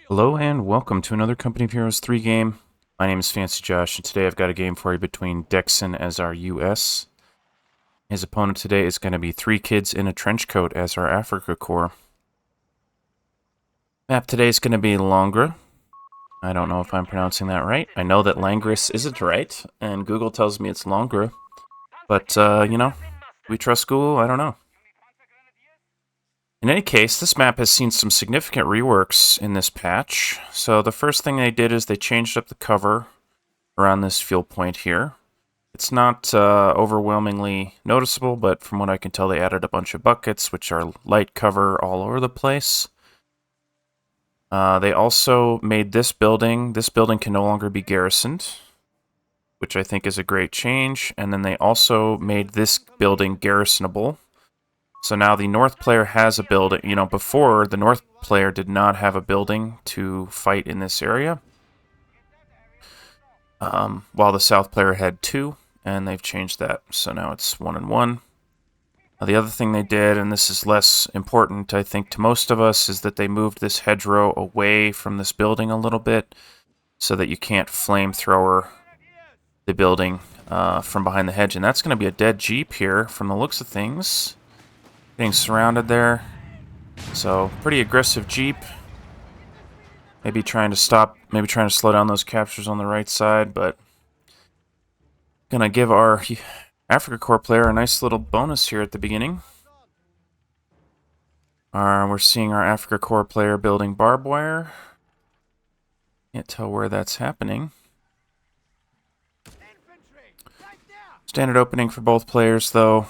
Hello and welcome to another Company of Heroes 3 game. My name is Fancy Josh, and today I've got a game for you between DexN as our US. His opponent today is going to be Three Kids in a Trenchcoat as our Africa core. Map today is going to be Langres. I don't know if I'm pronouncing that right. I know that Langres isn't right, and Google tells me it's Langres. But, we trust Google? I don't know. In any case, this map has seen some significant reworks in this patch. So the first thing they did is they changed up the cover around this fuel point here. It's not overwhelmingly noticeable, but from what I can tell, they added a bunch of buckets, which are light cover all over the place. They also made this building can no longer be garrisoned, which I think is a great change. And then they also made this building garrisonable. So now the North player has a building. You know, before, the North player did not have a building to fight in this area, while the South player had two, and they've changed that. So now it's 1 and 1. The other thing they did, and this is less important, I think, to most of us, is that they moved this hedgerow away from this building a little bit so that you can't flamethrower the building from behind the hedge. And that's going to be a dead Jeep here from the looks of things. Getting surrounded there. So, pretty aggressive Jeep. Maybe trying to slow down those captures on the right side, but gonna give our Africa Corps player a nice little bonus here at the beginning. We're seeing our Africa Corps player building barbed wire. Can't tell where that's happening. Standard opening for both players, though.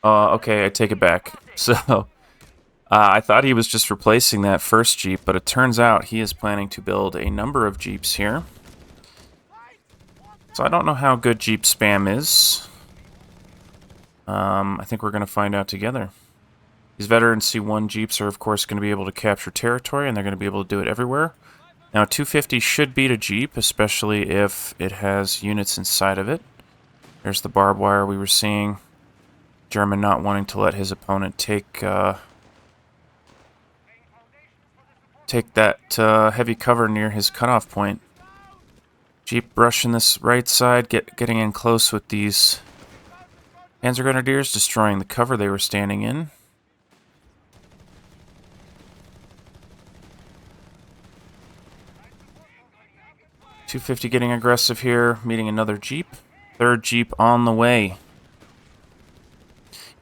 Okay, I take it back. So, I thought he was just replacing that first Jeep, but it turns out he is planning to build a number of Jeeps here. So I don't know how good Jeep spam is. I think we're going to find out together. These veteran C1 Jeeps are, of course, going to be able to capture territory, and they're going to be able to do it everywhere. Now, 250 should beat a Jeep, especially if it has units inside of it. There's the barbed wire we were seeing. German not wanting to let his opponent take that heavy cover near his cutoff point. Jeep brushing this right side, getting in close with these Panzer Grenadiers, destroying the cover they were standing in. .250 getting aggressive here, meeting another Jeep. Third Jeep on the way.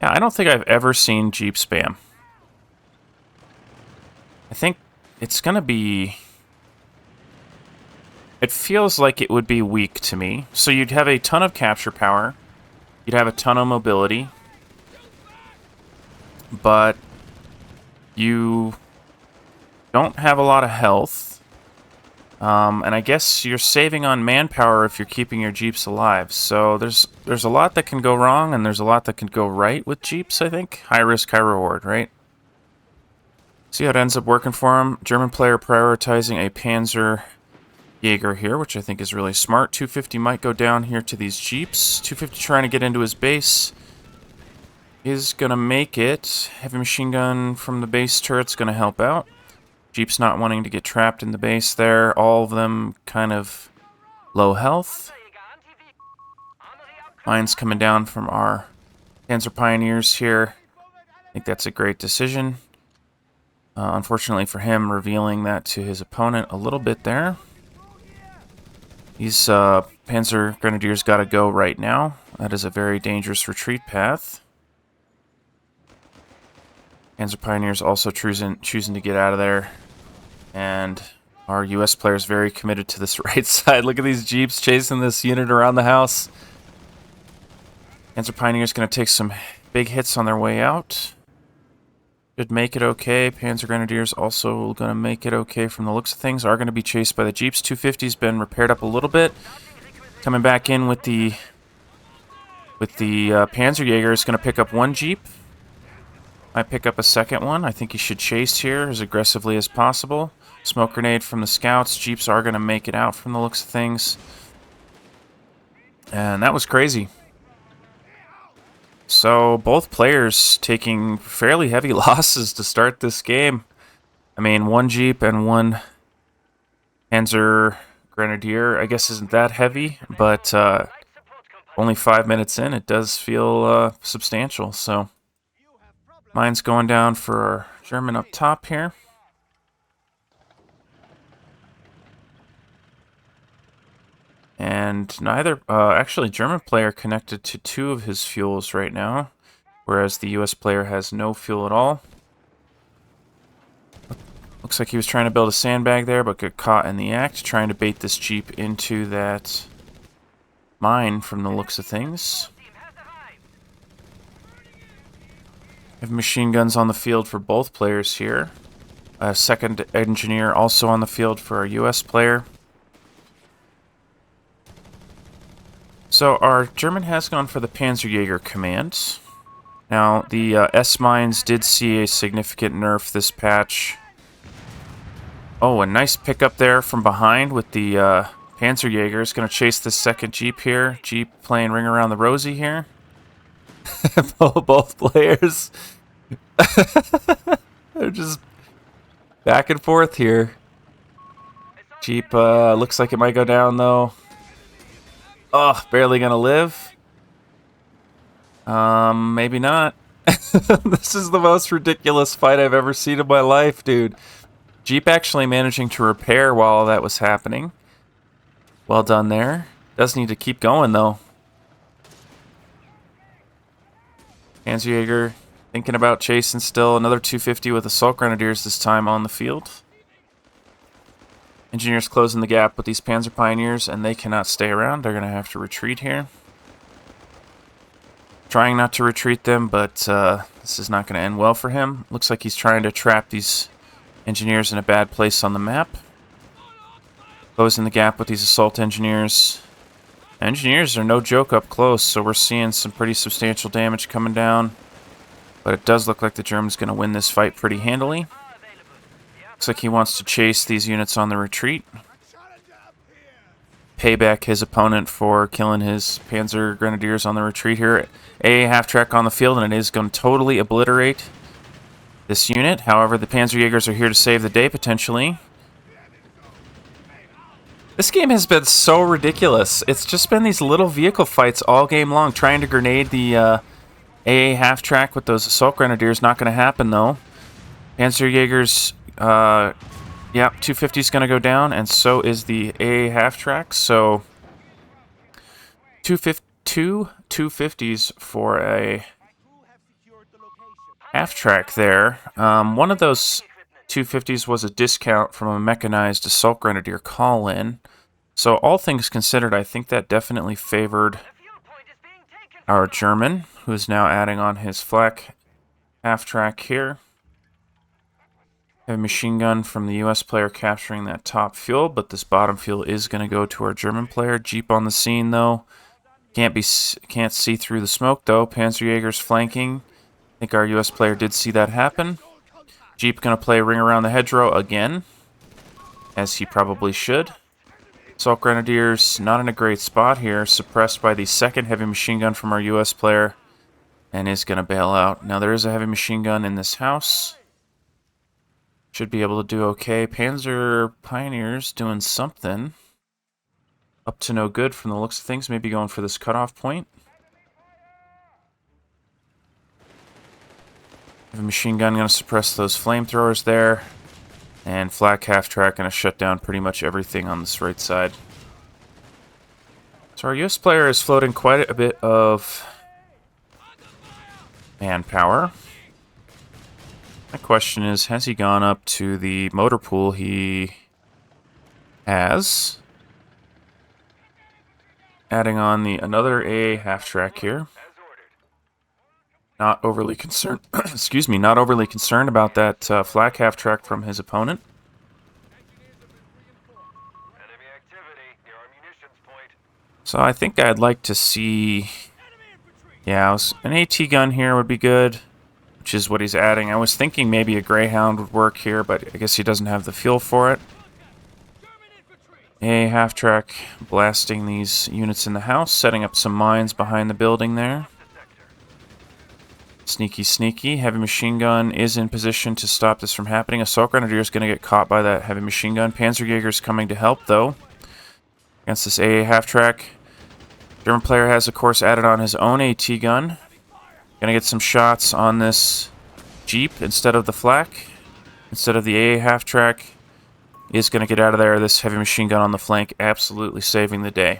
Yeah, I don't think I've ever seen Jeep spam. I think it's gonna be... It feels like it would be weak to me. So you'd have a ton of capture power. You'd have a ton of mobility. But you don't have a lot of health. And I guess you're saving on manpower if you're keeping your Jeeps alive. So there's a lot that can go wrong, and there's a lot that can go right with Jeeps, I think. High risk, high reward, right? See how it ends up working for him. German player prioritizing a Panzer Jaeger here, which I think is really smart. 250 might go down here to these Jeeps. 250 trying to get into his base. Is going to make it. Heavy machine gun from the base turret's going to help out. Jeep's not wanting to get trapped in the base there. All of them kind of low health. Mines coming down from our Panzer Pioneers here. I think that's a great decision. Unfortunately for him, revealing that to his opponent a little bit there. These Panzer Grenadiers got to go right now. That is a very dangerous retreat path. Panzer Pioneers also choosing to get out of there. And our US player is very committed to this right side. Look at these Jeeps chasing this unit around the house. Panzer Pioneers going to take some big hits on their way out. Should make it okay. Panzer Grenadiers also going to make it okay from the looks of things. Are going to be chased by the Jeeps. 250's been repaired up a little bit. Coming back in with the Panzer Jaeger is going to pick up one Jeep. Might pick up a second one. I think he should chase here as aggressively as possible. Smoke grenade from the scouts. Jeeps are going to make it out from the looks of things. And that was crazy. So both players taking fairly heavy losses to start this game. I mean, one Jeep and one Panzer Grenadier, I guess isn't that heavy, but only 5 minutes in, it does feel substantial. So mine's going down for our German up top here. And neither, actually, German player connected to 2 of his fuels right now, whereas the US player has no fuel at all. Looks like he was trying to build a sandbag there, but got caught in the act, trying to bait this Jeep into that mine from the looks of things. We have machine guns on the field for both players here. A second engineer also on the field for our US player. So our German has gone for the Panzerjäger command. Now, the S-mines did see a significant nerf this patch. Oh, a nice pickup there from behind with the Panzerjäger. Is going to chase this second Jeep here. Jeep playing Ring Around the Rosie here. Both players. They're just back and forth here. Jeep looks like it might go down, though. Oh, barely going to live. Maybe not. This is the most ridiculous fight I've ever seen in my life, dude. Jeep actually managing to repair while all that was happening. Well done there. Does need to keep going, though. Panzerjäger thinking about chasing still. Another 250 with Assault Grenadiers this time on the field. Engineers closing the gap with these Panzer Pioneers, and they cannot stay around. They're going to have to retreat here. Trying not to retreat them, but this is not going to end well for him. Looks like he's trying to trap these engineers in a bad place on the map. Closing the gap with these assault engineers. Engineers are no joke up close, so we're seeing some pretty substantial damage coming down. But it does look like the German's going to win this fight pretty handily. Looks like he wants to chase these units on the retreat. Pay back his opponent for killing his Panzer Grenadiers on the retreat here. A half-track on the field, and it is going to totally obliterate this unit. However, the Panzerjägers are here to save the day, potentially. This game has been so ridiculous. It's just been these little vehicle fights all game long. Trying to grenade the AA half-track with those Assault Grenadiers. Not going to happen, though. Panzerjägers, yeah, 250 is going to go down, and so is the AA half-track. So, 250s for a half-track there. One of those 250s was a discount from a mechanized Assault Grenadier call-in. So all things considered, I think that definitely favored our German, who is now adding on his flak half-track here. A machine gun from the US player capturing that top fuel, but this bottom fuel is going to go to our German player. Jeep on the scene, though. Can't see through the smoke, though. Panzerjäger's flanking. I think our US player did see that happen. Jeep going to play Ring Around the Hedgerow again, as he probably should. Assault Grenadiers not in a great spot here, suppressed by the second heavy machine gun from our US player, and is going to bail out. Now there is a heavy machine gun in this house. Should be able to do okay. Panzer Pioneers doing something. Up to no good from the looks of things. Maybe going for this cutoff point. Have a machine gun going to suppress those flamethrowers there. And flak half-track going to shut down pretty much everything on this right side. So our US player is floating quite a bit of manpower. My question is, has he gone up to the motor pool? He has. Adding on another AA half-track here. Not overly concerned. Excuse me, not overly concerned about that flak half-track from his opponent. So I think I'd like to see, yeah, an AT gun here would be good, which is what he's adding. I was thinking maybe a Greyhound would work here, but I guess he doesn't have the fuel for it. A half-track blasting these units in the house, setting up some mines behind the building there. Sneaky, sneaky. Heavy machine gun is in position to stop this from happening. Assault Grenadier is going to get caught by that heavy machine gun. Panzerjäger is coming to help, though, against this AA half-track. German player has, of course, added on his own AT gun. Going to get some shots on this Jeep instead of the flak. Instead of the AA half-track. Is going to get out of there. This heavy machine gun on the flank, absolutely saving the day.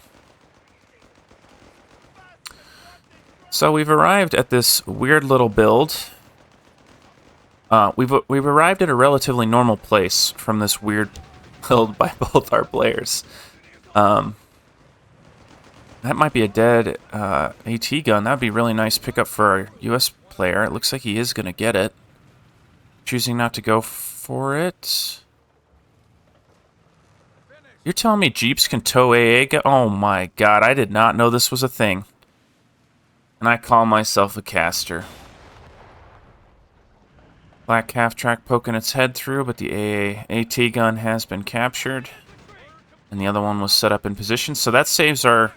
So we've arrived at this weird little build. We've arrived at a relatively normal place from this weird build by both our players. That might be a dead AT gun. That would be really nice pickup for our US player. It looks like he is going to get it. Choosing not to go for it. You're telling me Jeeps can tow AA gun? Oh my god, I did not know this was a thing. And I call myself a caster. Black half-track poking its head through, but the AA AT gun has been captured. And the other one was set up in position. So that saves our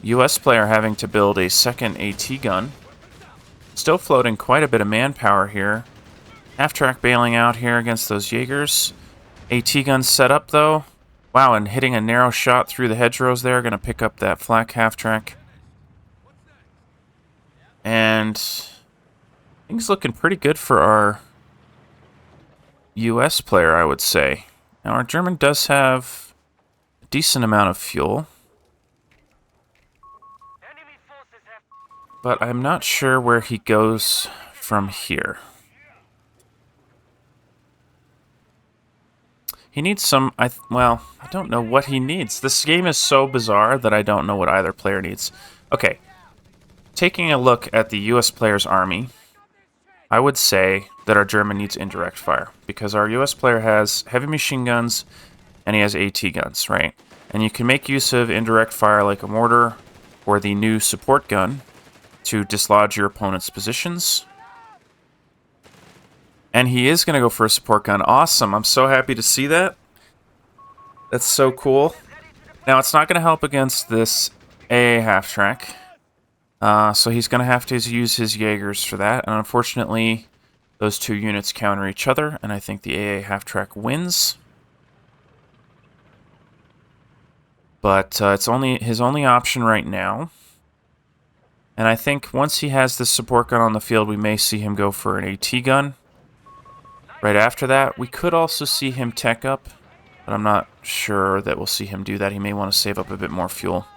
US player having to build a second AT gun. Still floating quite a bit of manpower here. Half-track bailing out here against those Jaegers. AT gun set up, though. Wow, and hitting a narrow shot through the hedgerows there. Going to pick up that flak half-track. And things looking pretty good for our US player, I would say. Now, our German does have a decent amount of fuel. But I'm not sure where he goes from here. He needs some... well, I don't know what he needs. This game is so bizarre that I don't know what either player needs. Okay. Taking a look at the US player's army, I would say that our German needs indirect fire, because our US player has heavy machine guns and he has AT guns, right? And you can make use of indirect fire like a mortar or the new support gun to dislodge your opponent's positions. And he is going to go for a support gun. Awesome. I'm so happy to see that. That's so cool. Now, it's not going to help against this AA half-track. So he's going to have to use his Jaegers for that. And unfortunately, those two units counter each other. And I think the AA half-track wins. But it's only his only option right now. And I think once he has this support gun on the field, we may see him go for an AT gun. Right after that, we could also see him tech up. But I'm not sure that we'll see him do that. He may want to save up a bit more fuel.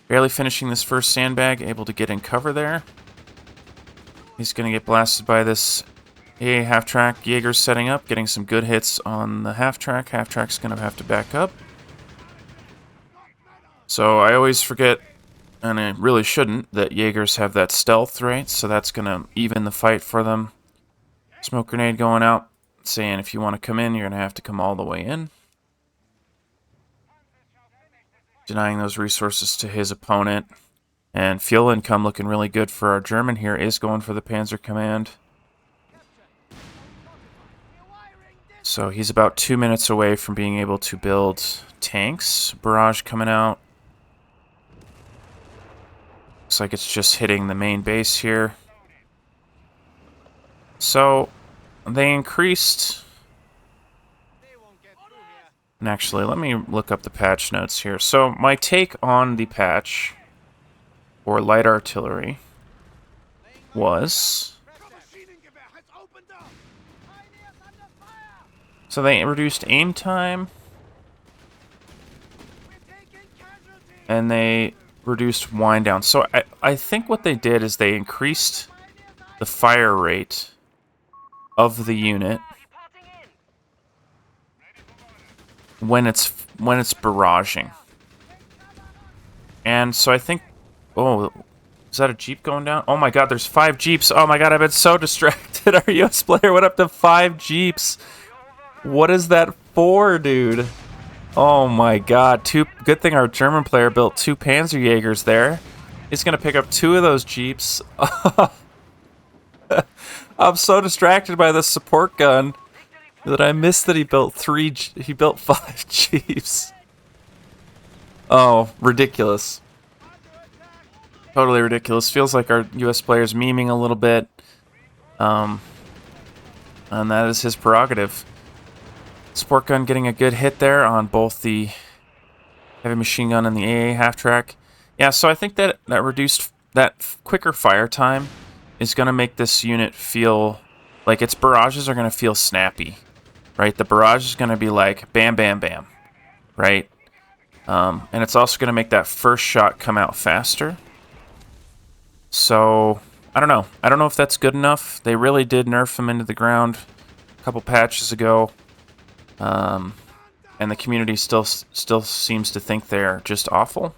Barely finishing this first sandbag, able to get in cover there. He's going to get blasted by this AA half-track. Jaeger's setting up, getting some good hits on the half-track. Half-track's going to have to back up. So I always forget, and I really shouldn't, that Jaegers have that stealth, right? So that's going to even the fight for them. Smoke grenade going out, saying if you want to come in, you're going to have to come all the way in. Denying those resources to his opponent. And fuel income looking really good for our German here. Is going for the Panzer Command. So he's about 2 minutes away from being able to build tanks. Barrage coming out. Looks like it's just hitting the main base here. So they increased... And actually, let me look up the patch notes here. So my take on the patch for light artillery was... So they reduced aim time. And they reduced wind down. So I think what they did is they increased the fire rate of the unit when it's barraging. And so I think... Oh, is that a Jeep going down? Oh my god, there's 5 Jeeps. Oh my god, I've been so distracted. Our US player went up to 5 Jeeps. What is that for, dude? Oh my god. Good thing our German player built 2 Panzerjägers there. He's going to pick up 2 of those Jeeps. I'm so distracted by this support gun that I missed that he built 5 Jeeps. Oh, ridiculous. Totally ridiculous. Feels like our U.S. player's memeing a little bit. And that is his prerogative. Sport gun getting a good hit there on both the heavy machine gun and the AA half-track. Yeah, so I think that that quicker fire time is going to make this unit feel like its barrages are going to feel snappy, right? The barrage is going to be like bam, bam, bam, right? And it's also going to make that first shot come out faster. So, I don't know. I don't know if that's good enough. They really did nerf him into the ground a couple patches ago. And the community still seems to think they're just awful.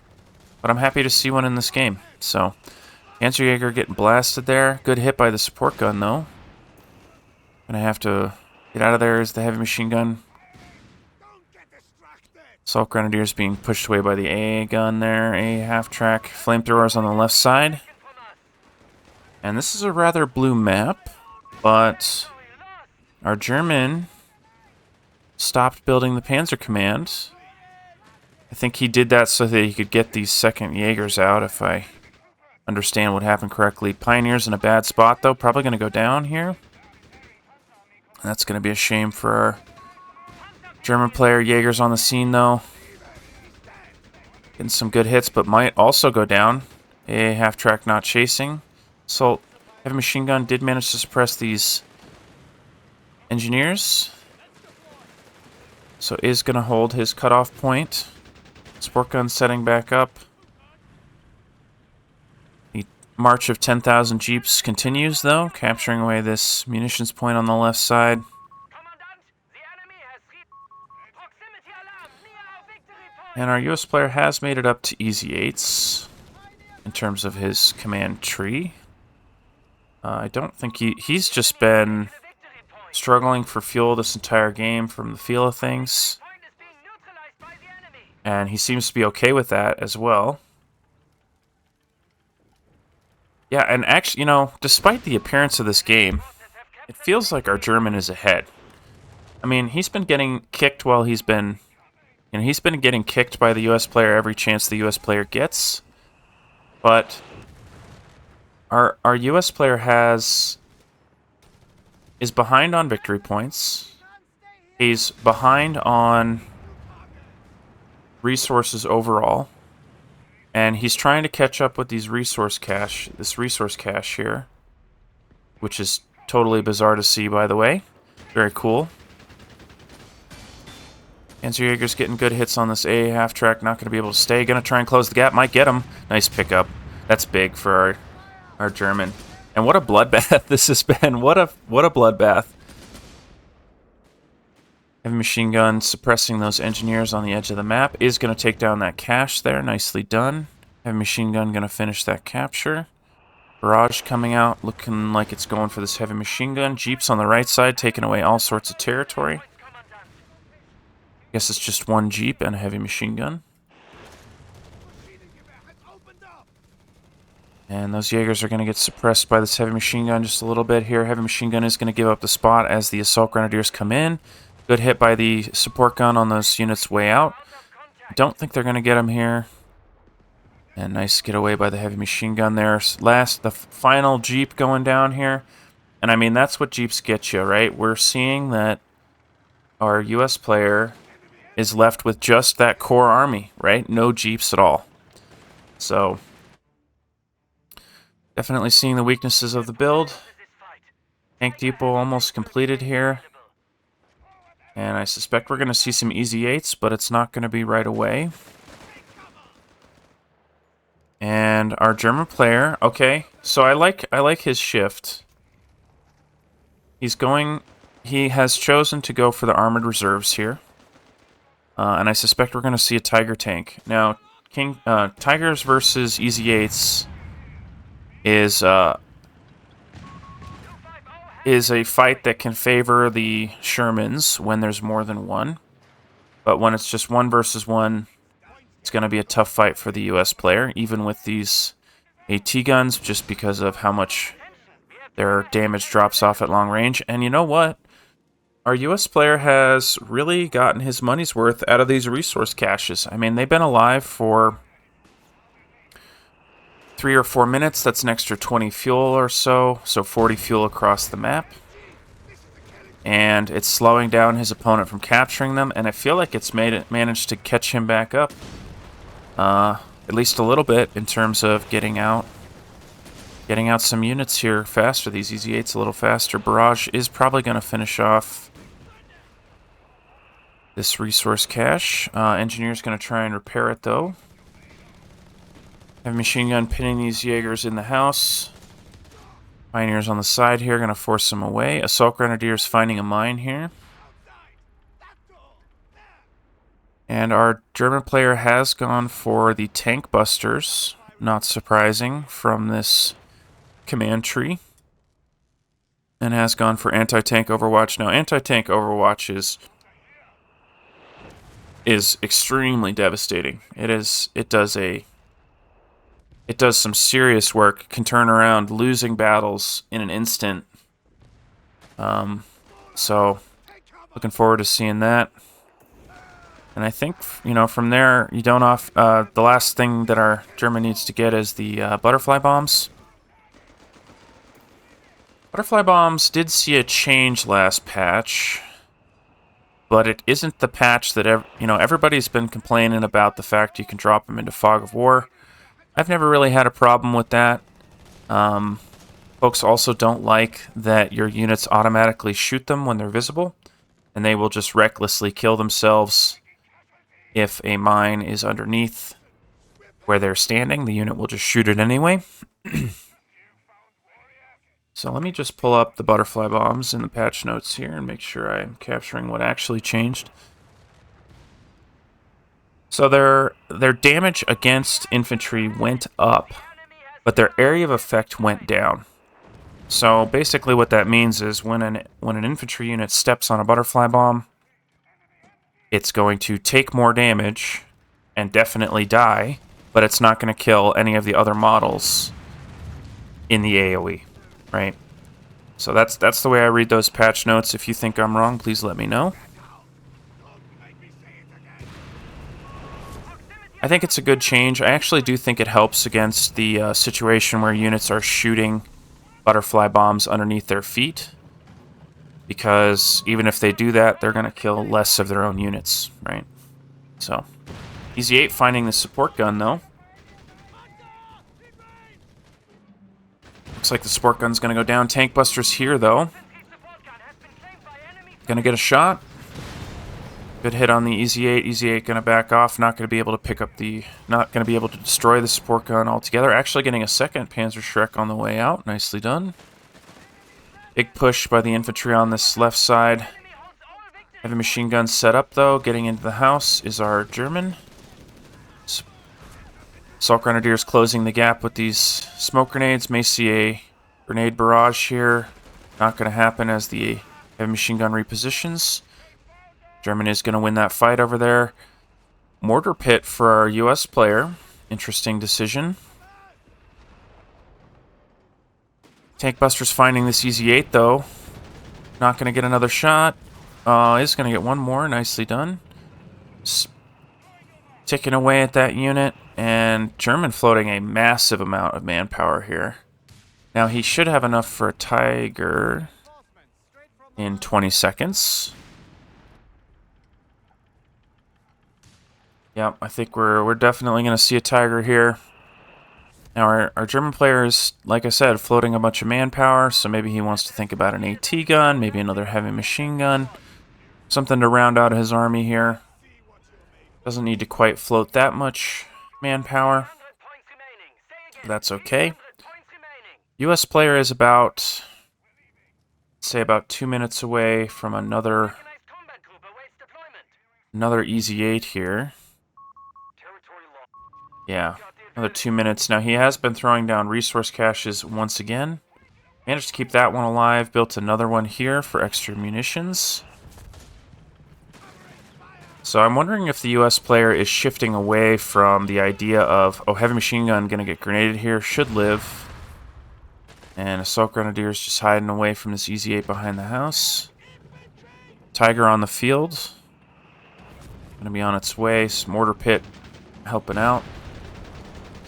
But I'm happy to see one in this game. So, Panzerjäger getting blasted there. Good hit by the support gun, though. Gonna have to get out of there as the heavy machine gun. Assault Grenadiers being pushed away by the AA gun there. AA half-track. Flamethrowers on the left side. And this is a rather blue map, but our German stopped building the Panzer Command. I think he did that so that he could get these second Jaegers out, if I understand what happened correctly. Pioneer's in a bad spot, though. Probably going to go down here. That's going to be a shame for our German player. Jaeger's on the scene, though. Getting some good hits, but might also go down. A half-track not chasing. Assault heavy machine gun did manage to suppress these engineers. So is going to hold his cutoff point. Sport gun setting back up. The march of 10,000 jeeps continues, though, capturing away this munitions point on the left side. And our US player has made it up to easy 8s in terms of his command tree. I don't think he's just been struggling for fuel this entire game from the feel of things. And he seems to be okay with that as well. Yeah, and actually, you know, despite the appearance of this game, it feels like our German is ahead. I mean, he's been getting kicked while he's been getting kicked by the US player every chance the US player gets. But our US player is behind on victory points. He's behind on resources overall. And he's trying to catch up with this resource cache here. Which is totally bizarre to see, by the way. Very cool. Panzerjäger's getting good hits on this A half-track. Not going to be able to stay. Going to try and close the gap. Might get him. Nice pickup. That's big for our German. And what a bloodbath this has been. What a bloodbath. Heavy machine gun suppressing those engineers on the edge of the map. Is going to take down that cache there. Nicely done. Heavy machine gun going to finish that capture. Barrage coming out. Looking like it's going for this heavy machine gun. Jeeps on the right side taking away all sorts of territory. Guess it's just one Jeep and a heavy machine gun. And those Jaegers are going to get suppressed by this heavy machine gun just a little bit here. Heavy machine gun is going to give up the spot as the Assault Grenadiers come in. Good hit by the support gun on those units way out. Don't think they're going to get him here. And nice getaway by the heavy machine gun there. The final Jeep going down here. And I mean, that's what Jeeps get you, right? We're seeing that our US player is left with just that core army, right? No Jeeps at all. So definitely seeing the weaknesses of the build. Tank depot almost completed here. And I suspect we're going to see some easy 8s, but it's not going to be right away. And our German player, okay, so I like his shift. He has chosen to go for the armored reserves here. And I suspect we're going to see a Tiger tank. Now, Tigers versus Easy 8s is a fight that can favor the Shermans when there's more than one. But when it's just 1 versus 1, it's going to be a tough fight for the US player, even with these AT guns, just because of how much their damage drops off at long range. And you know what? Our US player has really gotten his money's worth out of these resource caches. I mean, they've been alive for 3 or 4 minutes. That's an extra 20 fuel or so. So 40 fuel across the map. And it's slowing down his opponent from capturing them. And I feel like it's managed to catch him back up. At least a little bit in terms of getting out some units here faster. These Easy 8s a little faster. Barrage is probably going to finish off this resource cache. Engineer's going to try and repair it, though. Have machine gun pinning these Jaegers in the house. Pioneers on the side here, going to force them away. Assault Grenadiers finding a mine here. And our German player has gone for the tank busters. Not surprising from this command tree. And has gone for anti-tank Overwatch. Now, anti-tank Overwatch is extremely devastating. It does some serious work, can turn around losing battles in an instant. So looking forward to seeing that. And I think, you know, from there, you don't the last thing that our German needs to get is the butterfly bombs. Butterfly bombs did see a change last patch, but it isn't the patch that everybody's been complaining about the fact you can drop them into Fog of War. I've never really had a problem with that. Folks also don't like that your units automatically shoot them when they're visible, and they will just recklessly kill themselves if a mine is underneath where they're standing. The unit will just shoot it anyway. So let me just pull up the butterfly bombs in the patch notes here and make sure I'm capturing what actually changed. So their damage against infantry went up, but their area of effect went down. So basically what that means is when an infantry unit steps on a butterfly bomb, it's going to take more damage and definitely die, but it's not going to kill any of the other models in the AoE, right? So that's the way I read those patch notes. If you think I'm wrong, please let me know. I think it's a good change. I actually do think it helps against the situation where units are shooting butterfly bombs underneath their feet, because even if they do that, they're going to kill less of their own units, right? So, Easy 8 finding the support gun, though. Looks like the support gun's going to go down. Tank busters here, though. Going to get a shot. Good hit on the Easy 8. Easy 8 going to back off. Not going to be able to pick up not going to be able to destroy the support gun altogether. Actually getting a second Panzerschreck on the way out. Nicely done. Big push by the infantry on this left side. Heavy machine gun set up, though. Getting into the house is our German. Assault Grenadiers closing the gap with these smoke grenades. May see a grenade barrage here. Not going to happen as the heavy machine gun repositions. Germany is going to win that fight over there. Mortar pit for our US player. Interesting decision. Tank busters finding this Easy 8, though. Not going to get another shot. Is going to get one more. Nicely done. Ticking away at that unit. And German floating a massive amount of manpower here. Now, he should have enough for a Tiger in 20 seconds. Yep, I think we're definitely going to see a Tiger here. Now, our German player is, like I said, floating a bunch of manpower, so maybe he wants to think about an AT gun, maybe another heavy machine gun. Something to round out his army here. Doesn't need to quite float that much manpower. That's okay. US player is about 2 minutes away from another Easy 8 here. Yeah, another 2 minutes. Now, he has been throwing down resource caches once again. Managed to keep that one alive. Built another one here for extra munitions. So I'm wondering if the US player is shifting away from the idea of, oh, heavy machine gun going to get grenaded here, should live. And Assault Grenadiers just hiding away from this Easy 8 behind the house. Tiger on the field. Going to be on its way. Mortar pit helping out.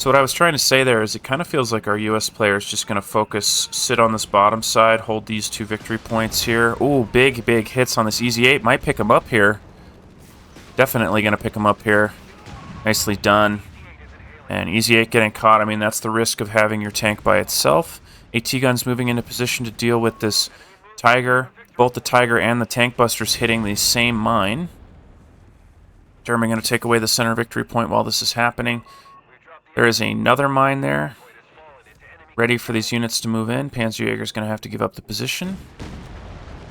So what I was trying to say there is it kind of feels like our U.S. player is just going to focus, sit on this bottom side, hold these 2 victory points here. Ooh, big hits on this Easy 8. Might pick him up here. Definitely going to pick him up here. Nicely done. And Easy 8 getting caught. I mean, that's the risk of having your tank by itself. AT guns moving into position to deal with this Tiger. Both the Tiger and the tank busters hitting the same mine. German going to take away the center victory point while this is happening. There is another mine there. Ready for these units to move in. Panzerjäger's going to have to give up the position.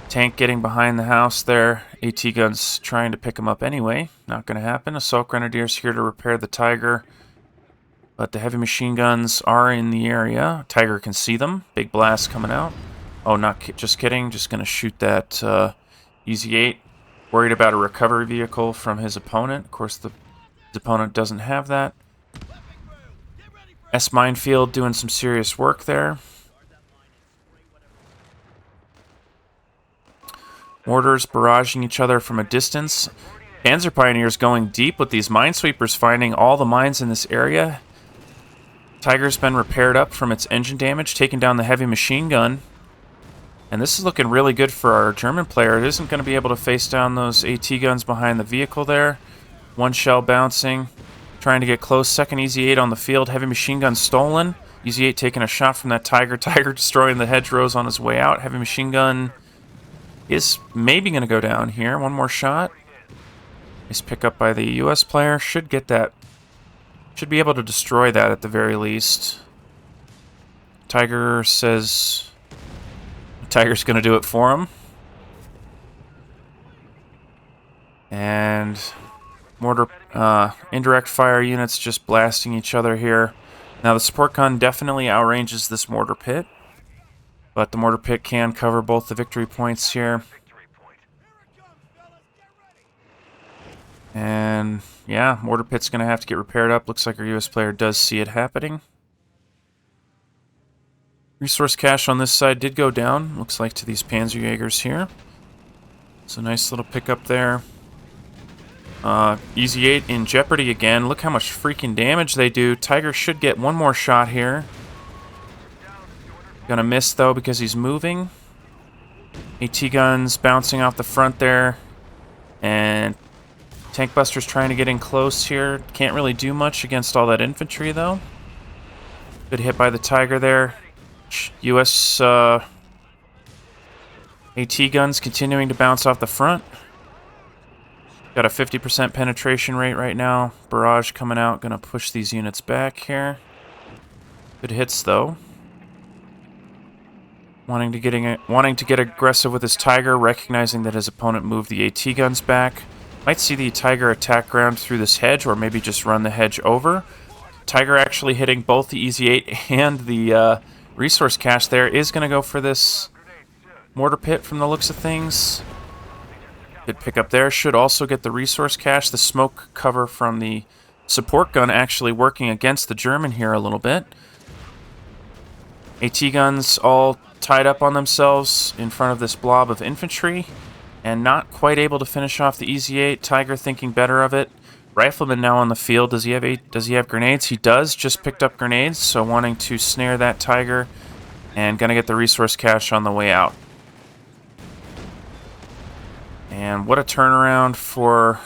Tank getting behind the house there. AT guns trying to pick him up anyway. Not going to happen. Assault Grenadiers here to repair the Tiger. But the heavy machine guns are in the area. Tiger can see them. Big blast coming out. Oh, just kidding. Just going to shoot that Easy 8. Worried about a recovery vehicle from his opponent. Of course, his opponent doesn't have that. S-Minefield doing some serious work there. Mortars barraging each other from a distance. Panzer Pioneers going deep with these minesweepers, finding all the mines in this area. Tiger's been repaired up from its engine damage, taking down the heavy machine gun. And this is looking really good for our German player. It isn't going to be able to face down those AT guns behind the vehicle there. One shell bouncing. Trying to get close. Second Easy 8 on the field. Heavy machine gun stolen. Easy 8 taking a shot from that Tiger. Tiger destroying the hedgerows on his way out. Heavy machine gun is maybe going to go down here. One more shot. Nice pick up by the US player. Should get that. Should be able to destroy that at the very least. Tiger says Tiger's going to do it for him. And mortar, indirect fire units just blasting each other here. Now the support gun definitely outranges this mortar pit, but the mortar pit can cover both the victory points here. And yeah, mortar pit's going to have to get repaired up. Looks like our US player does see it happening. Resource cache on this side did go down, looks like, to these Panzerjägers here. So nice little pickup there. Easy 8 in jeopardy again. Look how much freaking damage they do. Tiger should get one more shot here. Gonna miss, though, because he's moving. AT guns bouncing off the front there. And tank busters trying to get in close here. Can't really do much against all that infantry, though. Good hit by the Tiger there. US AT guns continuing to bounce off the front. Got a 50% penetration rate right now. Barrage coming out, gonna push these units back here. Good hits though. Wanting to get aggressive with his Tiger, recognizing that his opponent moved the AT guns back. Might see the Tiger attack ground through this hedge, or maybe just run the hedge over. Tiger actually hitting both the Easy 8 and the resource cache there. Is gonna go for this mortar pit from the looks of things. Good pick up there. Should also get the resource cache. The smoke cover from the support gun actually working against the German here a little bit. AT guns all tied up on themselves in front of this blob of infantry and not quite able to finish off the Easy 8. Tiger thinking better of it. Rifleman now on the field. Does he have grenades? He does. Just picked up grenades, so wanting to snare that Tiger and gonna get the resource cache on the way out. And what a turnaround for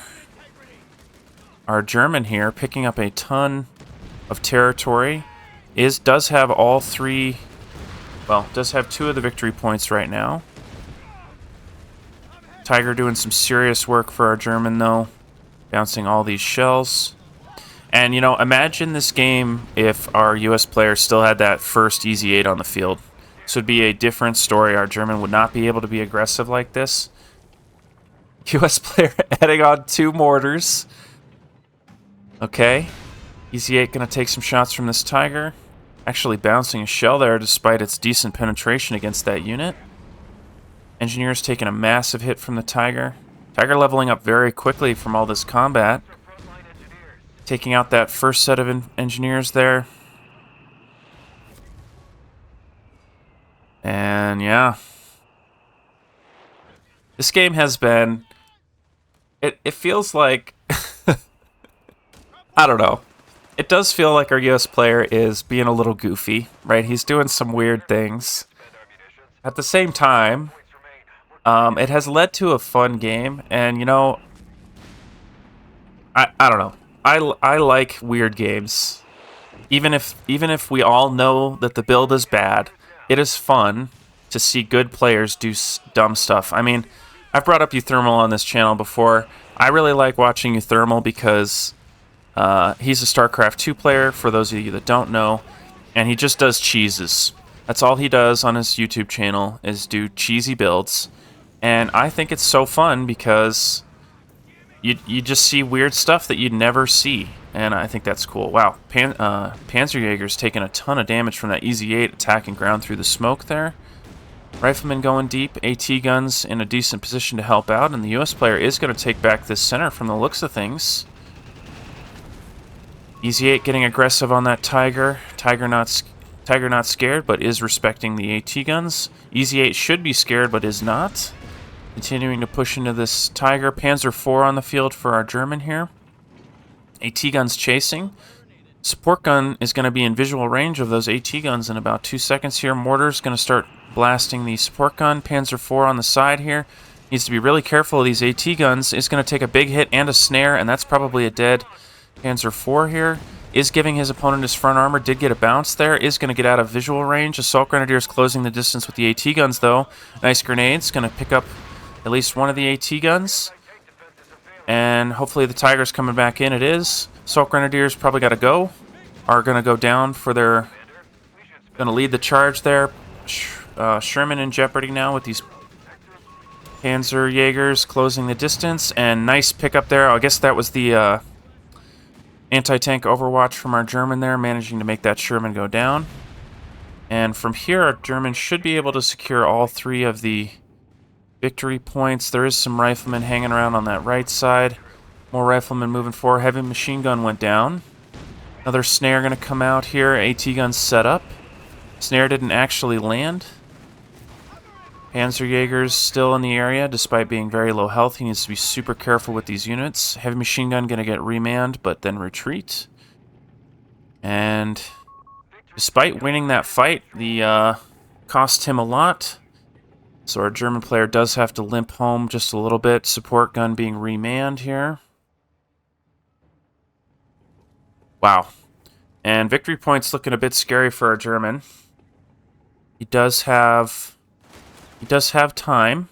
our German here, picking up a ton of territory. Does have all three, well, does have 2 of the victory points right now. Tiger doing some serious work for our German though, bouncing all these shells. And you know, imagine this game if our US player still had that first Easy 8 on the field. This would be a different story. Our German would not be able to be aggressive like this. US player adding on 2 mortars. Okay. Easy 8 going to take some shots from this Tiger. Actually bouncing a shell there despite its decent penetration against that unit. Engineers taking a massive hit from the Tiger. Tiger leveling up very quickly from all this combat. Taking out that first set of engineers there. And yeah. This game has been... It feels like... I don't know. it does feel like our US player is being a little goofy, right? He's doing some weird things. At the same time, it has led to a fun game, and you know, I don't know. I like weird games. Even if we all know that the build is bad, it is fun to see good players do dumb stuff. I mean, I've brought up Euthermal on this channel before. I really like watching Euthermal because he's a StarCraft 2 player, for those of you that don't know, and he just does cheeses. That's all he does on his YouTube channel, is do cheesy builds. And I think it's so fun because you just see weird stuff that you'd never see. And I think that's cool. Wow, Panzerjäger's taking a ton of damage from that Easy 8 attacking ground through the smoke there. Rifleman going deep, AT guns in a decent position to help out, and the US player is going to take back this center from the looks of things. Easy 8 getting aggressive on that Tiger. Tiger not scared, but is respecting the AT guns. Easy 8 should be scared, but is not. Continuing to push into this Tiger. Panzer IV on the field for our German here. AT guns chasing. Support gun is going to be in visual range of those AT guns in about 2 seconds here. Mortar's going to start blasting the support gun. Panzer IV on the side here. Needs to be really careful of these AT guns. Is going to take a big hit and a snare, and that's probably a dead Panzer IV here. Is giving his opponent his front armor. Did get a bounce there. Is going to get out of visual range. Assault Grenadiers closing the distance with the AT guns, though. Nice grenades. Going to pick up at least one of the AT guns. And hopefully the Tiger's coming back in. It is. Assault Grenadiers probably got to go. Are going to go down for their... Going to lead the charge there. Sherman in jeopardy now with these Panzerjägers closing the distance. And nice pickup there. I guess that was the anti-tank overwatch from our German there, managing to make that Sherman go down. And from here, our German should be able to secure all 3 of the victory points. There is some riflemen hanging around on that right side. More riflemen moving forward. Heavy machine gun went down. Another snare going to come out here. AT gun set up. Snare didn't actually land. Panzerjäger's still in the area despite being very low health. He needs to be super careful with these units. Heavy machine gun going to get remanned but then retreat. And despite winning that fight, the cost him a lot. So our German player does have to limp home just a little bit. Support gun being remanned here. Wow. And victory points looking a bit scary for our German. He does have time.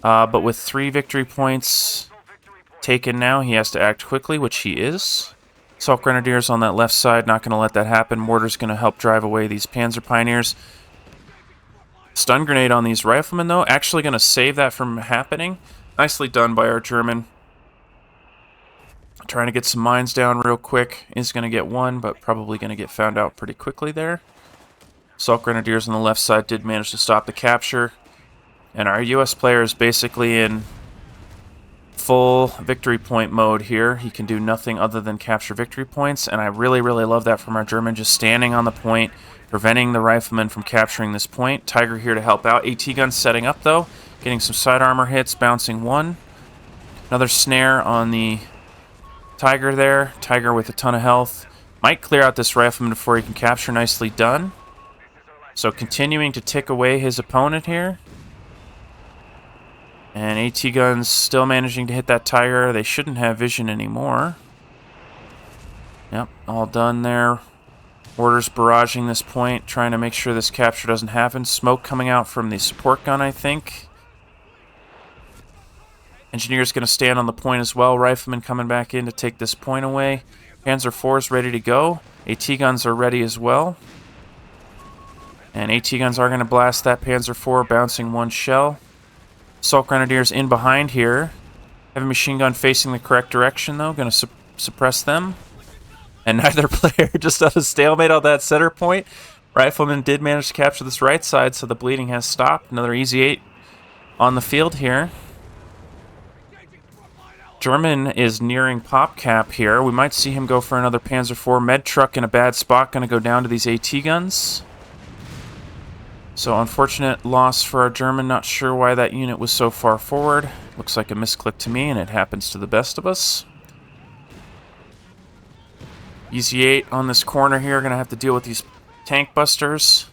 But with 3 victory points taken now, he has to act quickly, which he is. Assault Grenadiers on that left side, not going to let that happen. Mortar's going to help drive away these Panzer Pioneers. Stun grenade on these riflemen, though. Actually going to save that from happening. Nicely done by our German. Trying to get some mines down real quick. Is going to get one, but probably going to get found out pretty quickly there. Assault Grenadiers on the left side did manage to stop the capture. And our US player is basically in full victory point mode here. He can do nothing other than capture victory points. And I really, really love that from our German. Just standing on the point, preventing the riflemen from capturing this point. Tiger here to help out. AT gun setting up, though. Getting some side armor hits, bouncing one. Another snare on the Tiger there. Tiger with a ton of health. Might clear out this rifleman before he can capture. Nicely done. So continuing to tick away his opponent here. And AT guns still managing to hit that Tiger. They shouldn't have vision anymore. Yep, all done there. Mortars barraging this point, trying to make sure this capture doesn't happen. Smoke coming out from the support gun, I think. Engineer's going to stand on the point as well. Rifleman coming back in to take this point away. Panzer IV is ready to go. AT guns are ready as well. And AT guns are going to blast that Panzer IV, bouncing one shell. Assault Grenadiers in behind here. Heavy machine gun facing the correct direction, though. Going to suppress them. And neither player just at a stalemate on that center point. Rifleman did manage to capture this right side, so the bleeding has stopped. Another Easy 8 on the field here. German is nearing pop cap here. We might see him go for another Panzer IV. Med truck in a bad spot. Going to go down to these AT guns. So unfortunate loss for our German. Not sure why that unit was so far forward. Looks like a misclick to me, and it happens to the best of us. Easy 8 on this corner here. Gonna have to deal with these tank busters.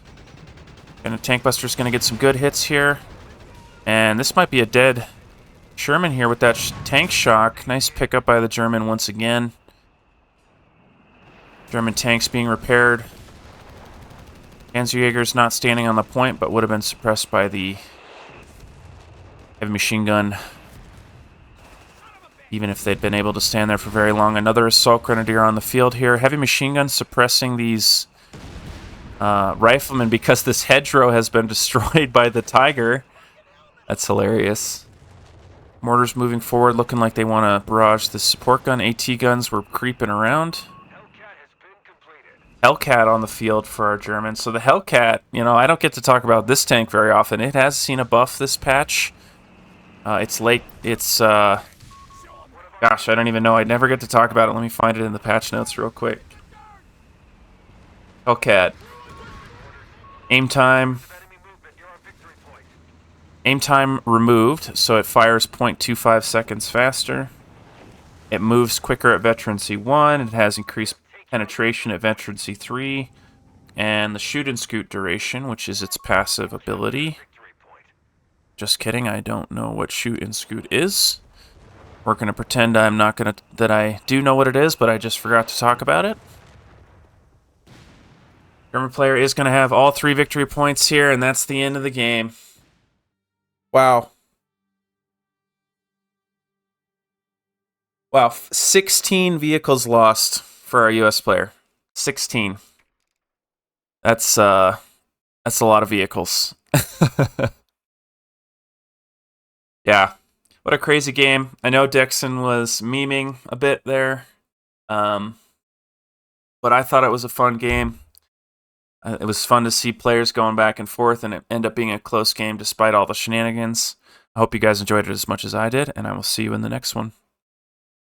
And the tank buster's gonna get some good hits here. And this might be a dead German here with that tank shock. Nice pickup by the German once again. German tanks being repaired. Panzerjäger's not standing on the point, but would have been suppressed by the heavy machine gun, even if they'd been able to stand there for very long. Another assault grenadier on the field here. Heavy machine gun suppressing these riflemen because this hedgerow has been destroyed by the Tiger. That's hilarious. Mortars moving forward, looking like they want to barrage the support gun. AT guns were creeping around. Hellcat on the field for our Germans. So the Hellcat, you know, I don't get to talk about this tank very often. It has seen a buff this patch. It's late. It's, gosh, I don't even know. I never get to talk about it. Let me find it in the patch notes real quick. Hellcat. Aim time. Aim time removed, so it fires 0.25 seconds faster. It moves quicker at Veterancy 1. It has increased penetration at Veterancy 3. And the shoot and scoot duration, which is its passive ability. Just kidding, I don't know what shoot and scoot is. We're going to pretend that I do know what it is, but I just forgot to talk about it. German player is going to have all 3 victory points here, and that's the end of the game. Wow. Wow, 16 vehicles lost for our US player. 16. That's a lot of vehicles. Yeah. What a crazy game. I know DexN was memeing a bit there. But I thought it was a fun game. It was fun to see players going back and forth, and it ended up being a close game despite all the shenanigans. I hope you guys enjoyed it as much as I did, and I will see you in the next one.